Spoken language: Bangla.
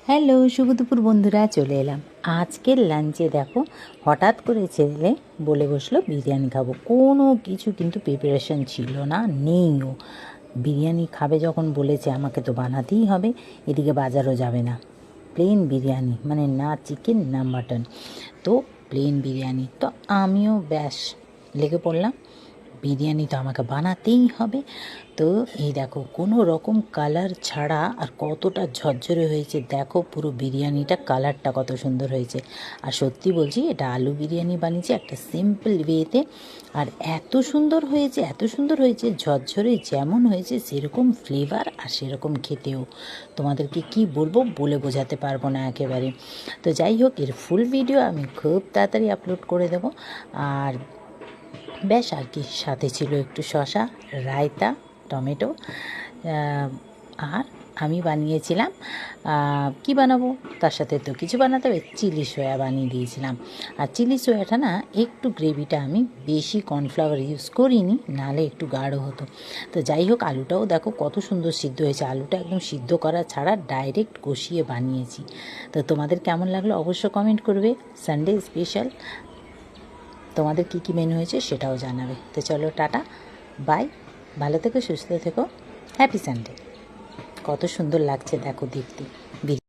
হ্যালো শুভ দুপুর বন্ধুরা, চলে এলাম আজকের লাঞ্চে। দেখো, হঠাৎ করে ছেলে বলে বসলো বিরিয়ানি খাবো। কোনো কিছু কিন্তু প্রিপারেশন ছিল না, নেইও। বিরিয়ানি খাবে যখন বলেছে, আমাকে তো বানাতেই হবে। এদিকে বাজারও যাবে না, প্লেন বিরিয়ানি, মানে না চিকেন না মাটন, তো প্লেন বিরিয়ানি। তো আমিও ব্যাস লেগে পড়লাম, বিরিয়ানি তো আমাকে বানাতেই হবে। তো এই দেখো, কোনো রকম কালার ছাড়া, আর কতটা ঝরঝরে হয়েছে দেখো, পুরো বিরিয়ানিটা কালারটা কত সুন্দর হয়েছে। আর সত্যি বলছি, এটা আলু বিরিয়ানি বানিয়েছি একটা সিম্পল ওয়েতে, আর এত সুন্দর হয়েছে, এত সুন্দর হয়েছে, ঝরঝরে যেমন হয়েছে সেরকম ফ্লেভার, আর সেরকম খেতেও। তোমাদেরকে কি বলবো, বলে বোঝাতে পারবো না একেবারে। তো যাই হোক, এর ফুল ভিডিও আমি খুব তাড়াতাড়ি আপলোড করে দেবো। আর ব্যাস, আর কি সাথে ছিল একটু শসা, রায়তা, টমেটো, আর আমি বানিয়েছিলাম কি বানাবো, তার সাথে তো কিছু বানাতে হবে, চিলি সোয়া বানিয়ে দিয়েছিলাম। আর চিলি সোয়াটা না, একটু গ্রেভিটা আমি বেশি কর্নফ্লাওয়ার ইউজ করিনি, নাহলে একটু গাঢ় হতো। তো যাই হোক, আলুটাও দেখো কত সুন্দর সিদ্ধ হয়েছে। আলুটা একদম সিদ্ধ করা ছাড়া ডাইরেক্ট কষিয়ে বানিয়েছি। তো তোমাদের কেমন লাগলো অবশ্য কমেন্ট করবে। সানডে স্পেশাল, তোমাদের কী কী মেনু হয়েছে সেটাও জানাবে। তো চলো, টাটা, বাই, ভালো থেকো, সুস্থ থেকো, হ্যাপি সানডে। কত সুন্দর লাগছে দেখো দেখতে।